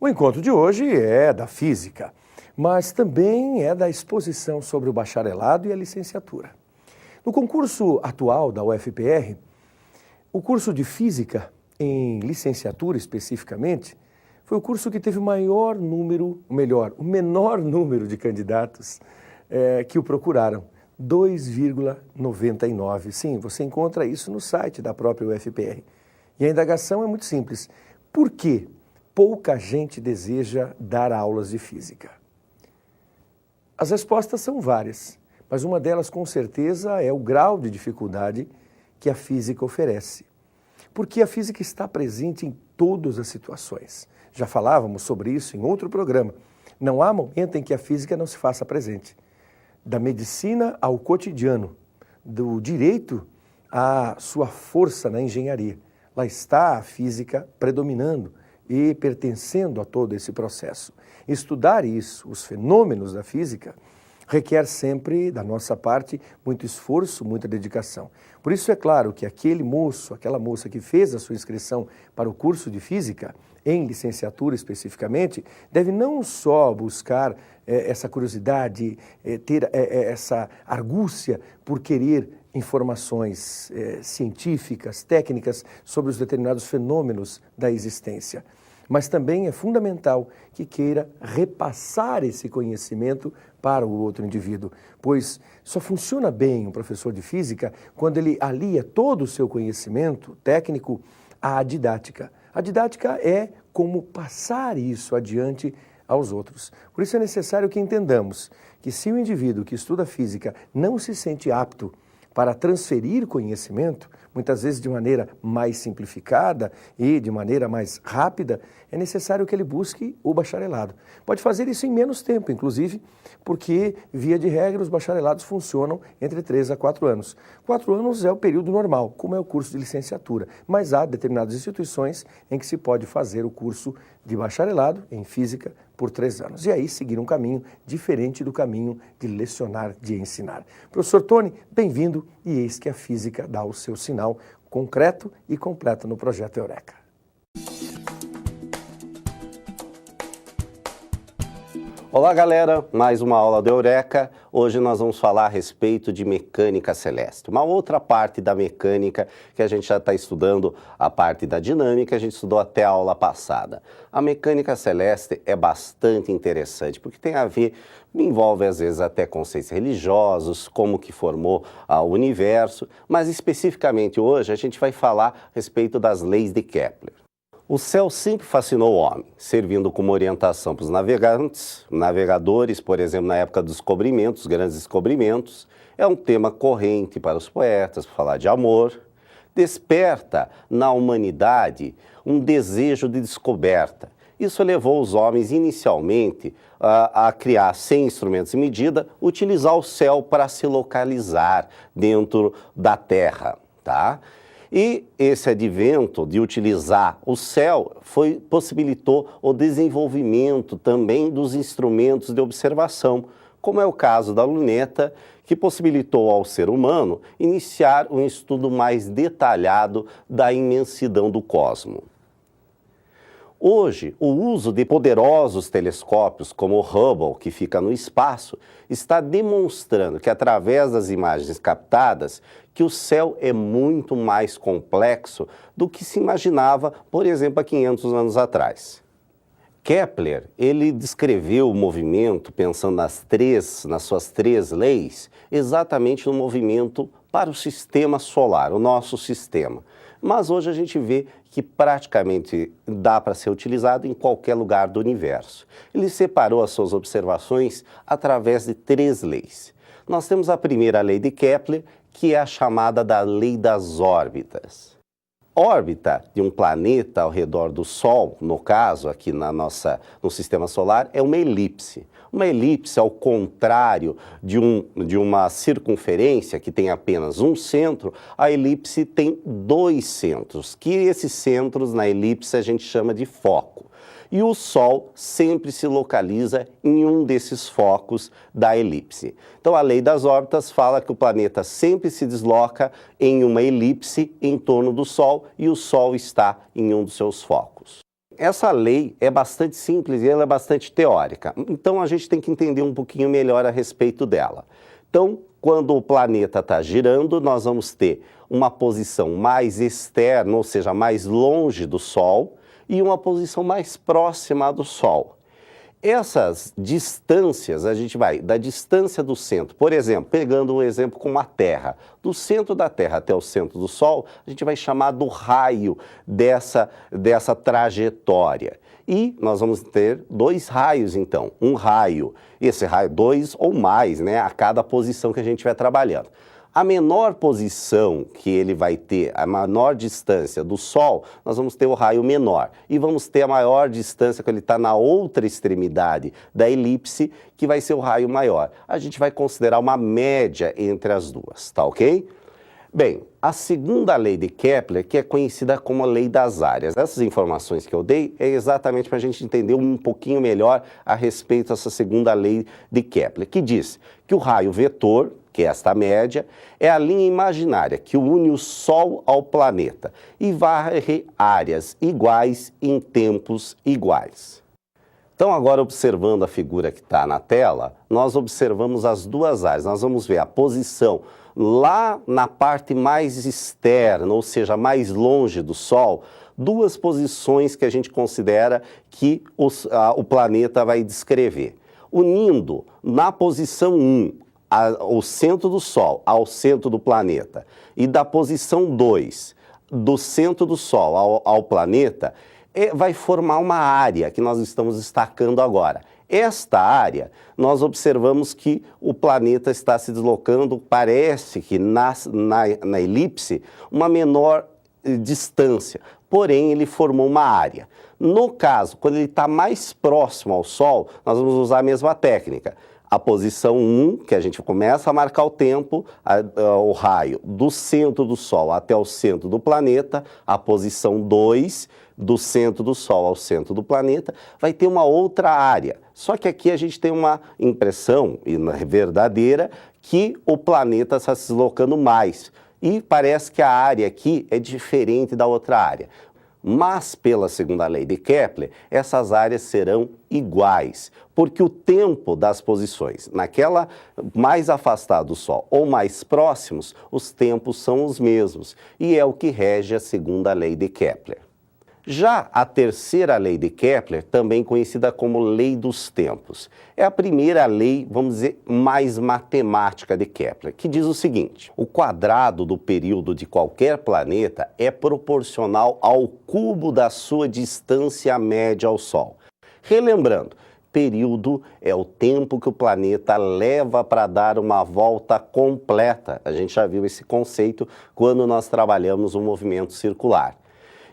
O encontro de hoje é da física, mas também é da exposição sobre o bacharelado e a licenciatura. No concurso atual da UFPR, o curso de física, em licenciatura especificamente, foi o curso que teve o menor número de candidatos que o procuraram, 2,99. Sim, você encontra isso no site da própria UFPR. E a indagação é muito simples. Por que pouca gente deseja dar aulas de física? As respostas são várias, mas uma delas com certeza é o grau de dificuldade que a física oferece. Porque a física está presente em todas as situações. Já falávamos sobre isso em outro programa. Não há momento em que a física não se faça presente. Da medicina ao cotidiano, do direito à sua força na engenharia. Lá está a física predominando e pertencendo a todo esse processo. Estudar isso, os fenômenos da física, requer sempre, da nossa parte, muito esforço, muita dedicação. Por isso é claro que aquele moço, aquela moça que fez a sua inscrição para o curso de física, em licenciatura especificamente, deve não só buscar essa curiosidade, ter essa argúcia por querer informações científicas, técnicas sobre os determinados fenômenos da existência. Mas também é fundamental que queira repassar esse conhecimento para o outro indivíduo, pois só funciona bem um professor de física quando ele alia todo o seu conhecimento técnico à didática. A didática é como passar isso adiante aos outros. Por isso é necessário que entendamos que se o indivíduo que estuda física não se sente apto para transferir conhecimento, muitas vezes de maneira mais simplificada e de maneira mais rápida, é necessário que ele busque o bacharelado. Pode fazer isso em menos tempo, inclusive, porque, via de regra, os bacharelados funcionam entre 3 a 4 anos. 4 anos é o período normal, como é o curso de licenciatura, mas há determinadas instituições em que se pode fazer o curso de bacharelado em física por 3 anos. E aí seguir um caminho diferente do caminho de lecionar, de ensinar. Professor Tony, bem-vindo, e eis que a física dá o seu sinal concreto e completo no Projeto Eureka. Olá galera, mais uma aula do Eureka. Hoje nós vamos falar a respeito de mecânica celeste. Uma outra parte da mecânica que a gente já está estudando, a parte da dinâmica, a gente estudou até a aula passada. A mecânica celeste é bastante interessante porque tem a ver, envolve às vezes até conceitos religiosos, como que formou o universo, mas especificamente hoje a gente vai falar a respeito das leis de Kepler. O céu sempre fascinou o homem, servindo como orientação para os navegadores, por exemplo, na época dos descobrimentos, grandes descobrimentos. É um tema corrente para os poetas, para falar de amor. Desperta na humanidade um desejo de descoberta. Isso levou os homens inicialmente a criar, sem instrumentos de medida, utilizar o céu para se localizar dentro da Terra, tá? E esse advento de utilizar o céu possibilitou o desenvolvimento também dos instrumentos de observação, como é o caso da luneta, que possibilitou ao ser humano iniciar um estudo mais detalhado da imensidão do cosmos. Hoje, o uso de poderosos telescópios como o Hubble, que fica no espaço, está demonstrando que, através das imagens captadas, que o céu é muito mais complexo do que se imaginava, por exemplo, há 500 anos atrás. Kepler, ele descreveu o movimento, pensando nas suas três leis, exatamente no movimento para o sistema solar, o nosso sistema. Mas hoje a gente vê que praticamente dá para ser utilizado em qualquer lugar do universo. Ele separou as suas observações através de 3 leis. Nós temos a primeira lei de Kepler, que é a chamada da lei das órbitas. Órbita de um planeta ao redor do Sol, no caso aqui no sistema solar, é uma elipse. Uma elipse, ao contrário de uma circunferência que tem apenas um centro, a elipse tem 2 centros, que esses centros na elipse a gente chama de foco. E o Sol sempre se localiza em um desses focos da elipse. Então, a lei das órbitas fala que o planeta sempre se desloca em uma elipse em torno do Sol e o Sol está em um dos seus focos. essa lei é bastante simples e ela é bastante teórica, então a gente tem que entender um pouquinho melhor a respeito dela. Então, quando o planeta está girando, nós vamos ter uma posição mais externa, ou seja, mais longe do Sol, e uma posição mais próxima do Sol. Essas distâncias, a gente vai da distância do centro, por exemplo, pegando um exemplo como a Terra, do centro da Terra até o centro do Sol, a gente vai chamar do raio dessa trajetória. E nós vamos ter dois raios, então, um raio, esse raio, dois ou mais, né, a cada posição que a gente vai trabalhando. A menor posição que ele vai ter, a menor distância do Sol, nós vamos ter o raio menor. E vamos ter a maior distância, quando ele está na outra extremidade da elipse, que vai ser o raio maior. A gente vai considerar uma média entre as duas, tá ok? Bem, a segunda lei de Kepler, que é conhecida como a lei das áreas. Essas informações que eu dei é exatamente para a gente entender um pouquinho melhor a respeito dessa segunda lei de Kepler, que diz que o raio vetor, que é esta média, é a linha imaginária que une o Sol ao planeta e varre áreas iguais em tempos iguais. Então, agora observando a figura que está na tela, nós observamos as duas áreas. Nós vamos ver a posição lá na parte mais externa, ou seja, mais longe do Sol, duas posições que a gente considera que o planeta vai descrever. Unindo na posição 1, o centro do Sol ao centro do planeta, e da posição 2, do centro do Sol ao planeta, vai formar uma área que nós estamos destacando agora. Esta área, nós observamos que o planeta está se deslocando, parece que na elipse, uma menor distância, porém ele formou uma área. No caso, quando ele está mais próximo ao Sol, nós vamos usar a mesma técnica. A posição 1, que a gente começa a marcar o tempo, o raio do centro do Sol até o centro do planeta, a posição 2, do centro do Sol ao centro do planeta, vai ter uma outra área. Só que aqui a gente tem uma impressão, e verdadeira, que o planeta está se deslocando mais. E parece que a área aqui é diferente da outra área. Mas, pela segunda lei de Kepler, essas áreas serão iguais, porque o tempo das posições, naquela mais afastada do Sol ou mais próximos, os tempos são os mesmos, e é o que rege a segunda lei de Kepler. Já a terceira lei de Kepler, também conhecida como lei dos tempos, é a primeira lei, vamos dizer, mais matemática de Kepler, que diz o seguinte: o quadrado do período de qualquer planeta é proporcional ao cubo da sua distância média ao Sol. Relembrando, período é o tempo que o planeta leva para dar uma volta completa. A gente já viu esse conceito quando nós trabalhamos o movimento circular.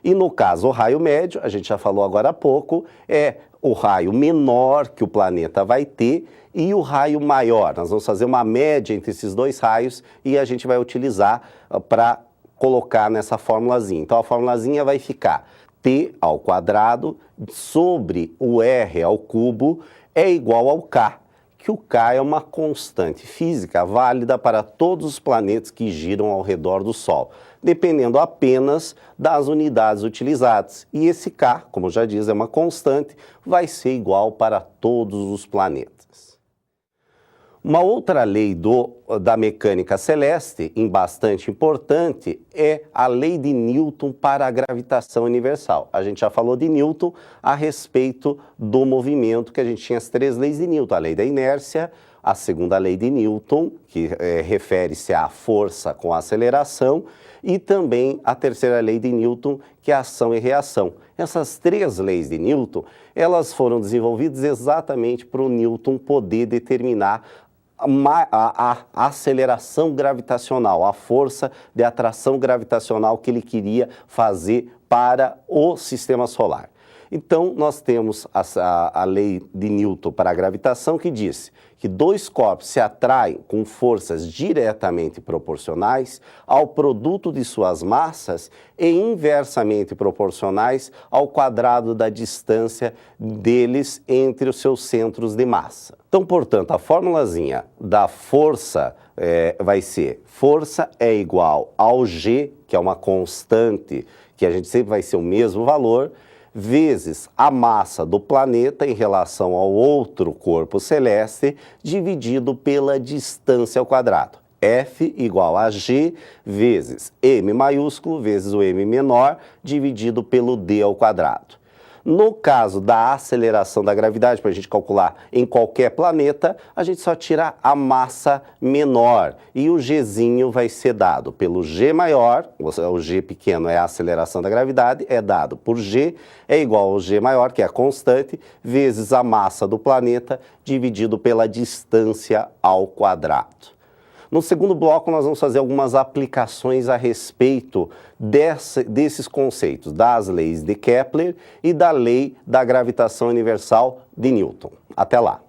E no caso, o raio médio, a gente já falou agora há pouco, é o raio menor que o planeta vai ter e o raio maior. Nós vamos fazer uma média entre esses dois raios e a gente vai utilizar para colocar nessa formulazinha. Então, a formulazinha vai ficar T ao quadrado sobre o R ao cubo é igual ao K, que o K é uma constante física válida para todos os planetas que giram ao redor do Sol, dependendo apenas das unidades utilizadas. E esse K, como já diz, é uma constante, vai ser igual para todos os planetas. Uma outra lei da mecânica celeste, bastante importante, é a lei de Newton para a gravitação universal. A gente já falou de Newton a respeito do movimento, que a gente tinha as três leis de Newton: a lei da inércia, a segunda lei de Newton, que refere-se à força com a aceleração, e também a terceira lei de Newton, que é a ação e reação. Essas três leis de Newton, elas foram desenvolvidas exatamente para o Newton poder determinar a aceleração gravitacional, a força de atração gravitacional que ele queria fazer para o sistema solar. Então, nós temos a lei de Newton para a gravitação, que diz que dois corpos se atraem com forças diretamente proporcionais ao produto de suas massas e inversamente proporcionais ao quadrado da distância deles entre os seus centros de massa. Então, portanto, a formulazinha da força vai ser: força é igual ao G, que é uma constante, que a gente sempre vai ser o mesmo valor, vezes a massa do planeta em relação ao outro corpo celeste, dividido pela distância ao quadrado. F igual a G vezes M maiúsculo vezes o M menor, dividido pelo D ao quadrado. No caso da aceleração da gravidade, para a gente calcular em qualquer planeta, a gente só tira a massa menor e o Gzinho vai ser dado pelo G maior, o G pequeno é a aceleração da gravidade, é dado por G, é igual ao G maior, que é a constante, vezes a massa do planeta, dividido pela distância ao quadrado. No segundo bloco, nós vamos fazer algumas aplicações a respeito desses conceitos, das leis de Kepler e da lei da gravitação universal de Newton. Até lá!